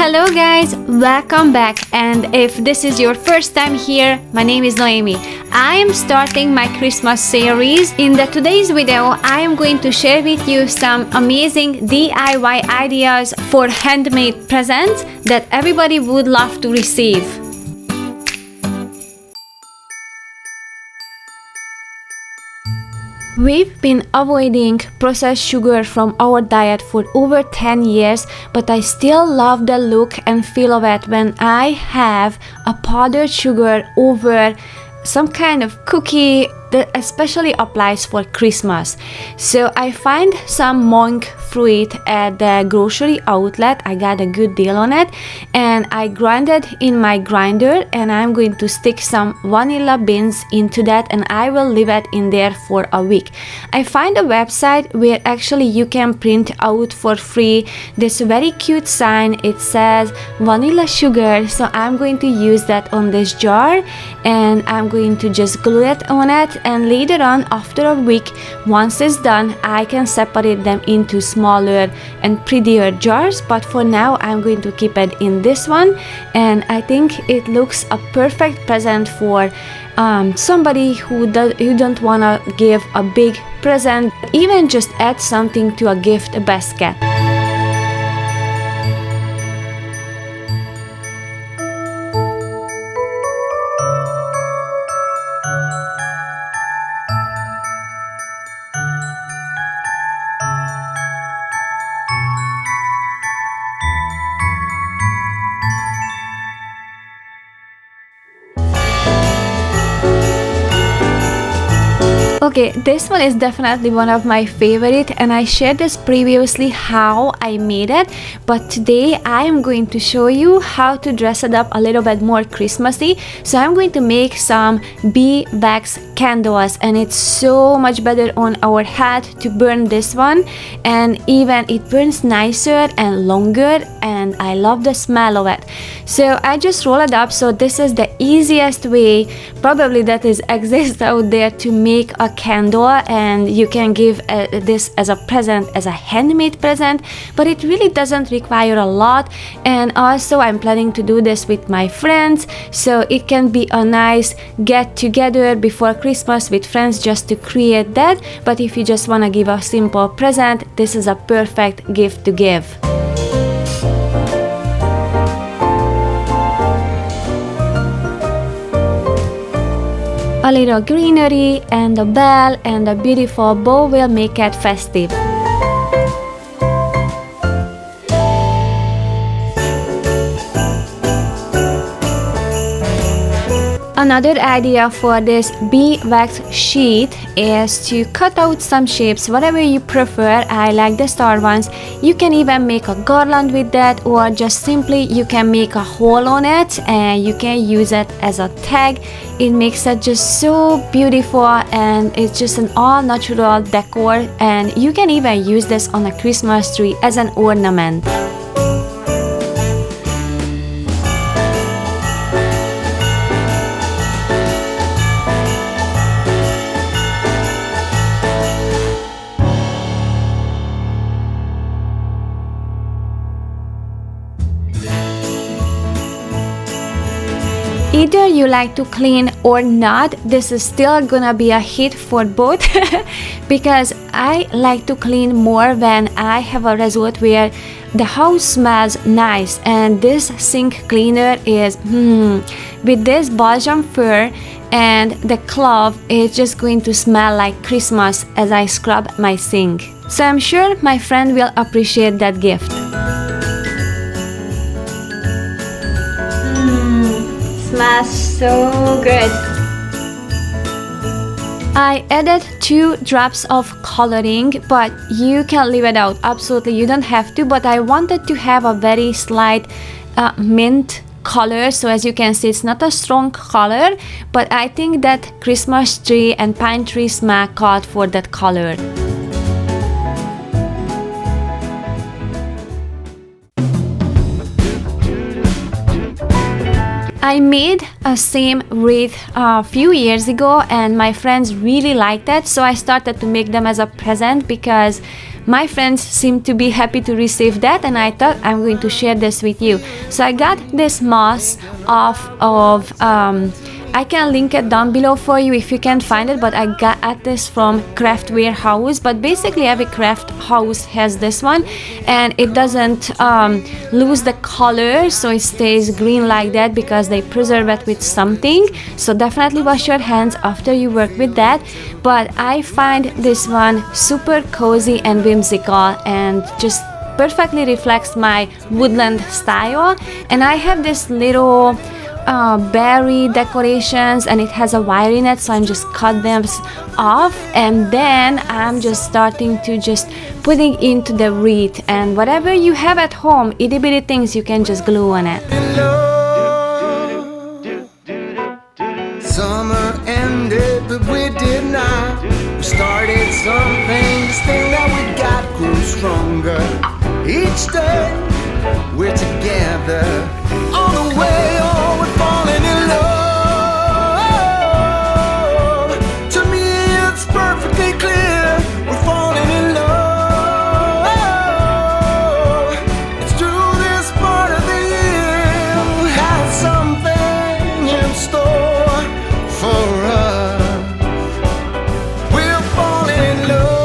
Hello guys, welcome back, and if this is your first time here, my name is Noemi. I am starting my Christmas series. In today's video, I am going to share with you some amazing DIY ideas for handmade presents that everybody would love to receive. We've been avoiding processed sugar from our diet for over 10 years, but I still love the look and feel of it when I have a powdered sugar over some kind of cookie that especially applies for Christmas. So I find some monk fruit at the grocery outlet. I got a good deal on it and I grind it in my grinder, and I'm going to stick some vanilla beans into that and I will leave it in there for a week. I find a website where actually you can print out for free this very cute sign. It says vanilla sugar, so I'm going to use that on this jar and I'm going to just glue it on it, and later on after a week, once it's done, I can separate them into smaller and prettier jars, but for now I'm going to keep it in this one, and I think it looks a perfect present for somebody who don't want to give a big present, even just add something to a gift basket. Okay, this one is definitely one of my favorite, and I shared this previously how I made it, but today I am going to show you how to dress it up a little bit more Christmassy. So I'm going to make some bee wax candles, and it's so much better on our hat to burn this one, and even it burns nicer and longer, and I love the smell of it. So I just roll it up. So this is the easiest way probably that exists out there to make a candle, and you can give this as a present, as a handmade present, but it really doesn't require a lot. And also I'm planning to do this with my friends, so it can be a nice get together before Christmas with friends just to create that. But if you just want to give a simple present, this is a perfect gift to give. A little greenery and a bell and a beautiful bow will make it festive. Another idea for this bee wax sheet is to cut out some shapes, whatever you prefer. I like the star ones. You can even make a garland with that, or just simply you can make a hole on it and you can use it as a tag. It makes it just so beautiful, and it's just an all natural decor, and you can even use this on a Christmas tree as an ornament. Either you like to clean or not, this is still gonna be a hit for both because I like to clean more when I have a result where the house smells nice, and this sink cleaner is with this balsam fir and the clove, it's just going to smell like Christmas as I scrub my sink. So I'm sure my friend will appreciate that gift. Smells so good. I added 2 drops of coloring, but you can leave it out. Absolutely, you don't have to, but I wanted to have a very slight mint color. So as you can see, it's not a strong color, but I think that Christmas tree and pine tree smell called for that color. I made a same wreath a few years ago and my friends really liked it, so I started to make them as a present because my friends seem to be happy to receive that, and I thought I'm going to share this with you. So I got this moss of I can link it down below for you if you can find it, but I got this from Craft Warehouse. But basically every craft house has this one, and it doesn't lose the color, so it stays green like that because they preserve it with something. So definitely wash your hands after you work with that. But I find this one super cozy and whimsical, and just perfectly reflects my woodland style. And I have this little berry decorations, and it has a wire in it, so I'm just cut them off, and then I'm just starting to just putting into the wreath, and whatever you have at home, itty bitty things, you can just glue on it. Summer ended, but we did not. We started something, this thing that we got grew stronger. Each day we're together on the way. Oh, we're falling in love. To me it's perfectly clear, we're falling in love. It's through this part of the year we have something in store for us. We're falling in love.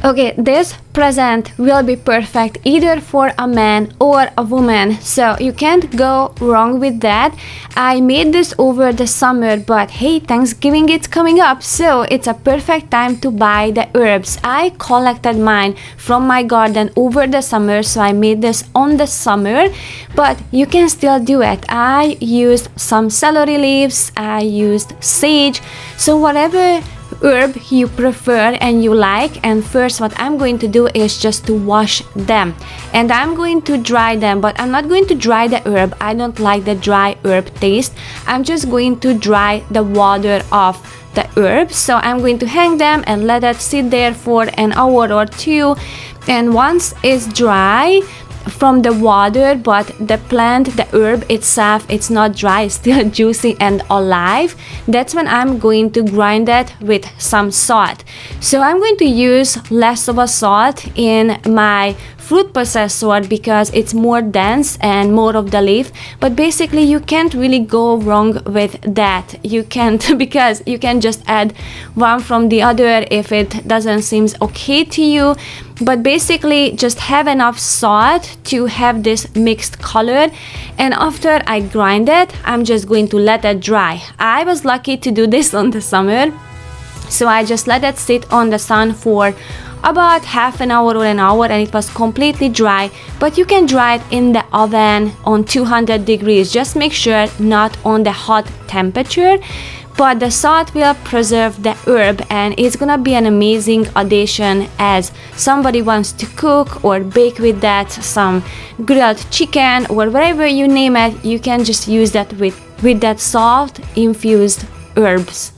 Okay, this present will be perfect either for a man or a woman, so you can't go wrong with that. I made this over the summer, but hey, Thanksgiving is coming up, so it's a perfect time to buy the herbs. I collected mine from my garden over the summer, so I made this on the summer, but you can still do it. I used some celery leaves, I used sage, so whatever herb you prefer and you like. And first what I'm going to do is just to wash them, and I'm going to dry them, but I'm not going to dry the herb. I don't like the dry herb taste. I'm just going to dry the water off the herbs. So I'm going to hang them and let it sit there for an hour or two, and once it's dry from the water, but the plant, the herb itself, it's not dry, it's still juicy and alive, that's when I'm going to grind it with some salt. So I'm going to use less of a salt in my fruit processor because it's more dense and more of the leaf, but basically you can't really go wrong with that. You can't because you can just add one from the other if it doesn't seem okay to you. But basically just have enough salt to have this mixed color, and after I grind it, I'm just going to let it dry. I was lucky to do this on the summer, so I just let it sit on the sun for about half an hour or an hour, and it was completely dry. But you can dry it in the oven on 200 degrees. Just make sure not on the hot temperature, but the salt will preserve the herb, and it's gonna be an amazing addition as somebody wants to cook or bake with that, some grilled chicken or whatever you name it. You can just use that with that salt infused herbs.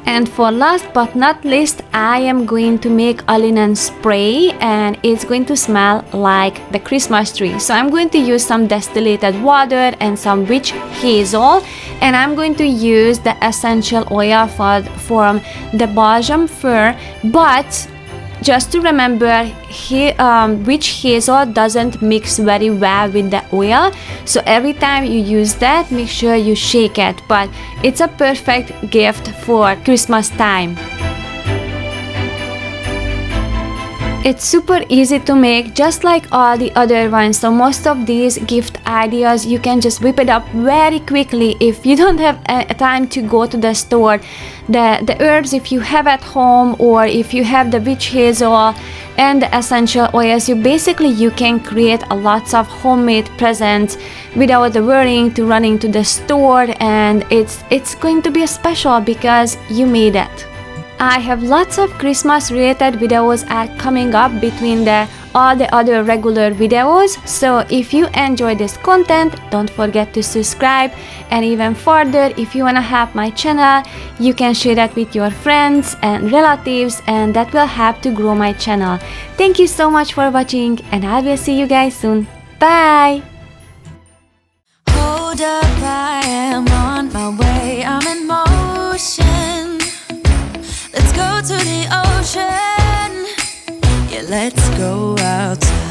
And for last but not least, I am going to make a linen spray, and it's going to smell like the Christmas tree. So I'm going to use some distillated water and some witch hazel, and I'm going to use the essential oil from the balsam fir. But just to remember, witch hazel doesn't mix very well with the oil, so every time you use that, make sure you shake it. But it's a perfect gift for Christmas time. It's super easy to make, just like all the other ones. So most of these gift ideas you can just whip it up very quickly if you don't have time to go to the store. The herbs, if you have at home, or if you have the witch hazel and the essential oils, you can create a lots of homemade presents without the worrying to running to the store, and it's going to be special because you made it. I have lots of Christmas related videos are coming up between all the other regular videos, so if you enjoy this content, don't forget to subscribe, and even further, if you wanna help my channel, you can share that with your friends and relatives, and that will help to grow my channel. Thank you so much for watching, and I will see you guys soon. Bye! Hold up, I am on my way, I'm in motion. Let's go to the ocean. Yeah, let's go outside.